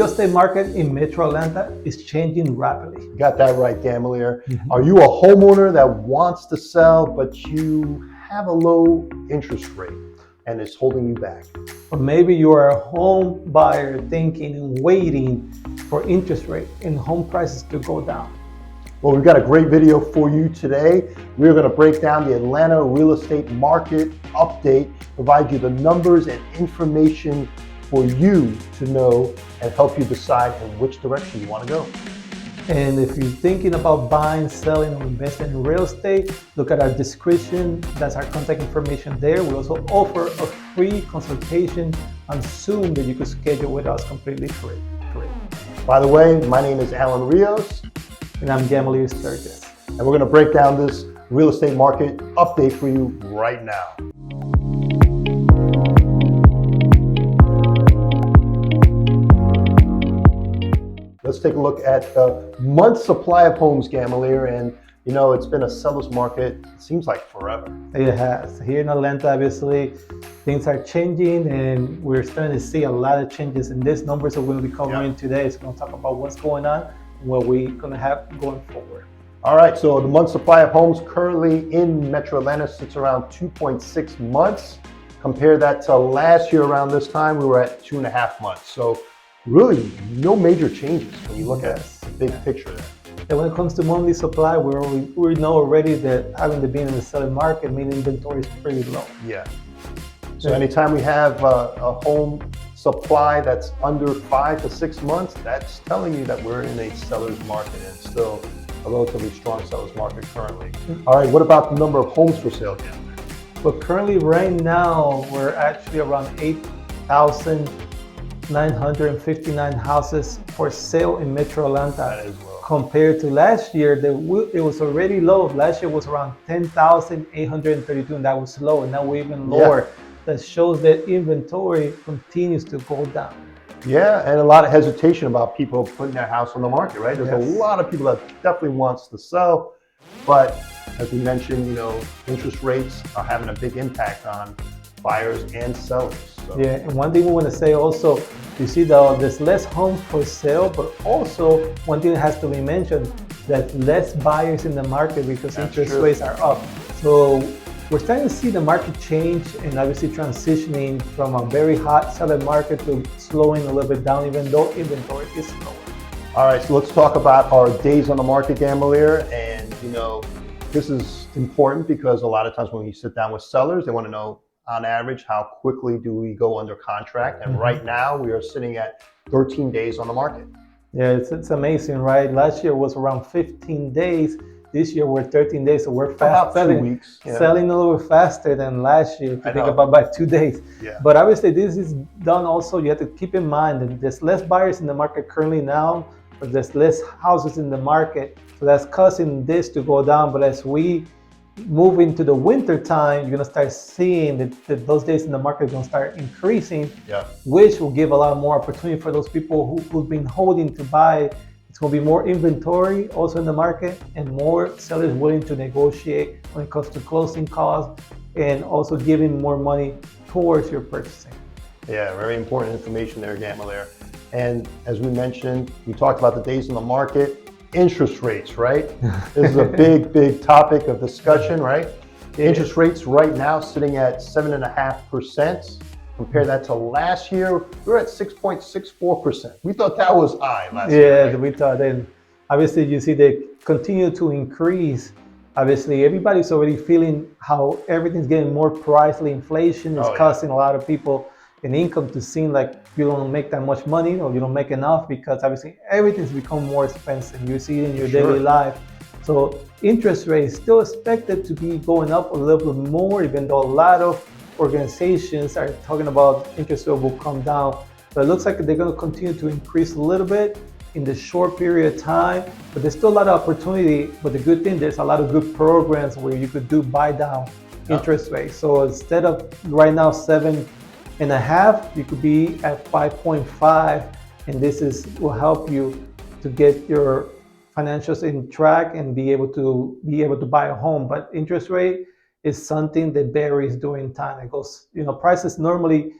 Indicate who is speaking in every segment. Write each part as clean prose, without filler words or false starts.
Speaker 1: Real estate market in Metro Atlanta is changing rapidly.
Speaker 2: You got that right, Gamalier. Are you a homeowner that wants to sell, but you have a low interest rate and it's holding you back?
Speaker 1: Or maybe you are a home buyer thinking and waiting for interest rate and home prices to go down.
Speaker 2: Well, we've got a great video for you today. We're going to break down the Atlanta real estate market update, provide you the numbers and information for you to know and help you decide in which direction you want to go.
Speaker 1: And if you're thinking about buying, selling, or investing in real estate, look at our description. That's our contact information there. We also offer a free consultation on Zoom that you can schedule with us completely free.
Speaker 2: By the way, my name is Alan Rios.
Speaker 1: And I'm Gamalier Sturgis.
Speaker 2: And we're going to break down this real estate market update for you right now. Let's take a look at the month supply of homes, Gamalier, and you know, it's been a seller's market, it seems like forever.
Speaker 1: It has. Here in Atlanta, obviously, things are changing and we're starting to see a lot of changes in these numbers that we're going to be covering today. So we're going to talk about what's going on and what we're going to have going forward.
Speaker 2: All right, so the month supply of homes currently in Metro Atlanta sits around 2.6 months. Compare that to last year around this time, we were at 2.5 months. So really no major changes when you look at the big picture there.
Speaker 1: And when it comes to monthly supply, we know already that having to be in the selling market means inventory is pretty low.
Speaker 2: Yeah. So anytime we have a home supply that's under 5 to 6 months, that's telling you that we're in a seller's market, and it's still a relatively strong seller's market currently. All right, what about the number of homes for sale again?
Speaker 1: But currently right now, we're actually around 8,959 houses for sale in Metro Atlanta.
Speaker 2: That is low.
Speaker 1: Compared to last year, it was already low. Last year was around 10,832, and that was low, and now we're even lower. Yeah. That shows that inventory continues to go down.
Speaker 2: Yeah, and a lot of hesitation about people putting their house on the market, right? There's a lot of people that definitely wants to sell, but as we mentioned, you know, interest rates are having a big impact on buyers and sellers. So.
Speaker 1: Yeah, and one thing we want to say also, you see there's less homes for sale, but also one thing that has to be mentioned, that less buyers in the market because interest rates are up. So we're starting to see the market change and obviously transitioning from a very hot selling market to slowing a little bit down, even though inventory is lower.
Speaker 2: All right, so let's talk about our days on the market, Gamalier. And you know, this is important because a lot of times when you sit down with sellers, they want to know on average how quickly do we go under contract. And right now we are sitting at 13 days on the market.
Speaker 1: Yeah, it's amazing, right? Last year was around 15 days. This year we're 13 days, so we're fast selling.
Speaker 2: 2 weeks. Yeah.
Speaker 1: Selling a little bit faster than last year, if you think about by 2 days.
Speaker 2: Yeah.
Speaker 1: But obviously this is done also, you have to keep in mind that there's less buyers in the market currently now, but there's less houses in the market. So that's causing this to go down. But as we move into the winter time, you're gonna start seeing that those days in the market are gonna start increasing, which will give a lot more opportunity for those people who've been holding to buy. It's going to be more inventory also in the market and more sellers willing to negotiate when it comes to closing costs and also giving more money towards your purchasing.
Speaker 2: Yeah, very important information there, Gamalier. And as we mentioned, we talked about the days in the market, interest rates, right? This is a big topic of discussion, right? The interest rates right now sitting at 7.5%. Compare that to last year, we were at 6.64%. We thought that was high last year.
Speaker 1: Yeah,
Speaker 2: right?
Speaker 1: we thought. And obviously, you see they continue to increase. Obviously, everybody's already feeling how everything's getting more pricey. Inflation is costing a lot of people an income to seem like you don't make that much money or you don't make enough because obviously everything's become more expensive. You see it in your daily life. So interest rates still expected to be going up a little bit more, even though a lot of organizations are talking about interest rate will come down, but it looks like they're going to continue to increase a little bit in the short period of time, but there's still a lot of opportunity. But the good thing, there's a lot of good programs where you could do buy down interest rates. So instead of right now 7.5, you could be at 5.5, and this will help you to get your financials in track and be able to buy a home. But interest rate is something that varies during time. It goes, prices normally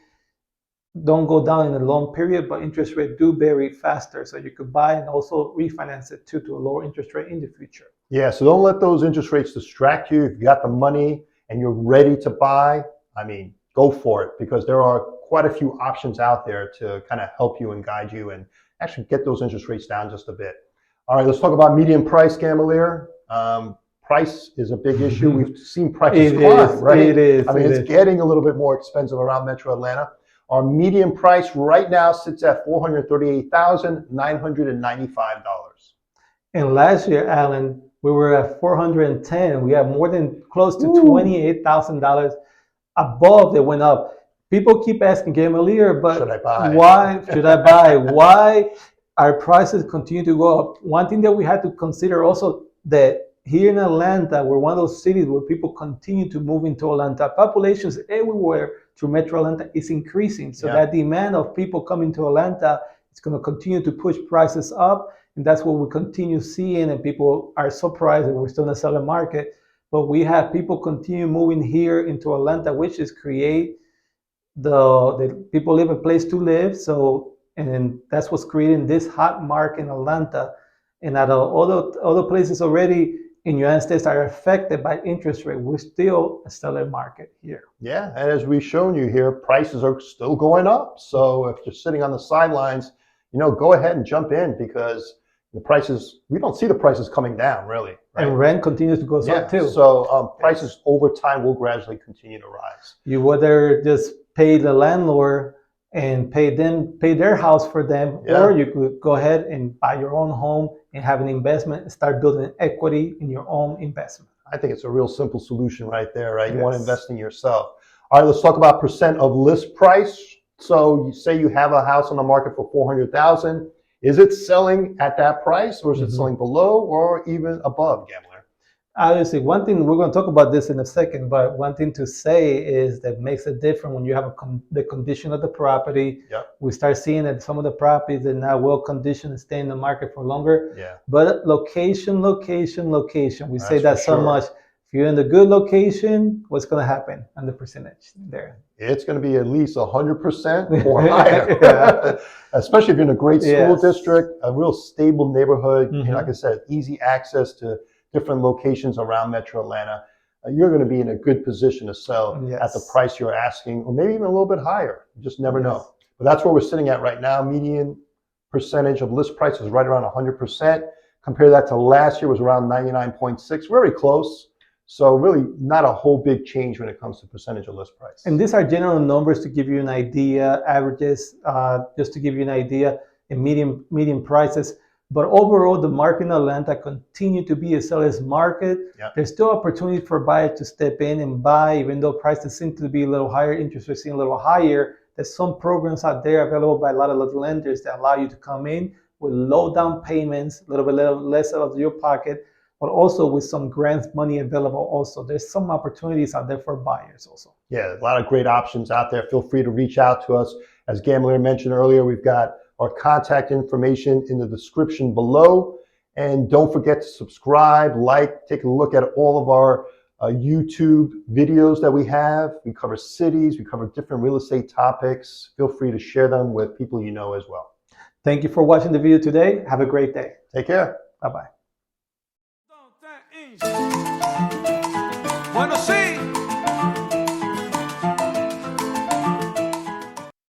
Speaker 1: don't go down in a long period, but interest rate do vary faster. So you could buy and also refinance it too to a lower interest rate in the future.
Speaker 2: Yeah, so don't let those interest rates distract you. If you got the money and you're ready to buy, I mean, go for it, because there are quite a few options out there to kind of help you and guide you and actually get those interest rates down just a bit. All right, let's talk about median price, Gamalier. Price is a big issue. We've seen prices climb, right?
Speaker 1: It is.
Speaker 2: I mean, it's getting a little bit more expensive around Metro Atlanta. Our median price right now sits at $438,995.
Speaker 1: And last year, Alan, we were at 410. We have more than close to $28,000 above that went up. People keep asking Gamalier, but
Speaker 2: should I buy?
Speaker 1: Why should I buy? Why our prices continue to go up? One thing that we had to consider also, that here in Atlanta, we're one of those cities where people continue to move into Atlanta. Populations everywhere through Metro Atlanta is increasing. So that demand of people coming to Atlanta is going to continue to push prices up. And that's what we continue seeing. And people are surprised that we're still in a selling market. But we have people continue moving here into Atlanta, which is create the people live a place to live. So, and that's what's creating this hot market in Atlanta. And at other places already in the United States are affected by interest rate, we're still a seller market here.
Speaker 2: Yeah, and as we've shown you here, prices are still going up. So if you're sitting on the sidelines, go ahead and jump in, because the prices, we don't see the prices coming down really. Right?
Speaker 1: And rent continues to go up too.
Speaker 2: So prices over time will gradually continue to rise.
Speaker 1: You whether just pay the landlord and pay their house for them, or you could go ahead and buy your own home and have an investment and start building equity in your own investment.
Speaker 2: I think it's a real simple solution right there, right? You want to invest in yourself. All right, let's talk about percent of list price. So you say you have a house on the market for $400,000. Is it selling at that price, or is it selling below or even above, Gamalier?
Speaker 1: Obviously, one thing, we're going to talk about this in a second, but one thing to say is that makes it different when you have the condition of the property. We start seeing that some of the properties are now well conditioned and stay in the market for longer. But location. We say that so much. If you're in the good location, what's going to happen on the percentage there?
Speaker 2: It's going to be at least 100% or higher. Especially if you're in a great school district, a real stable neighborhood. Like I said, easy access to different locations around Metro Atlanta. You're going to be in a good position to sell at the price you're asking, or maybe even a little bit higher. You just never know. But that's where we're sitting at right now. Median percentage of list price is right around 100%. Compare that to last year, was around 99.6, very close. So really not a whole big change when it comes to percentage of list price.
Speaker 1: And these are general numbers to give you an idea, averages, just to give you an idea in median prices. But overall, the market in Atlanta continue to be a seller's market. There's still opportunity for buyers to step in and buy, even though prices seem to be a little higher, interest rates seem a little higher. There's some programs out there available by a lot of lenders that allow you to come in with low down payments, a little bit less out of your pocket, but also with some grants money available also. There's some opportunities out there for buyers also.
Speaker 2: Yeah, a lot of great options out there. Feel free to reach out to us. As Gamalier mentioned earlier, we've got our contact information in the description below. And don't forget to subscribe, like, take a look at all of our YouTube videos that we have. We cover cities, we cover different real estate topics. Feel free to share them with people you know as well.
Speaker 1: Thank you for watching the video today. Have a great day.
Speaker 2: Take care.
Speaker 1: Bye-bye.
Speaker 3: Bueno, sí.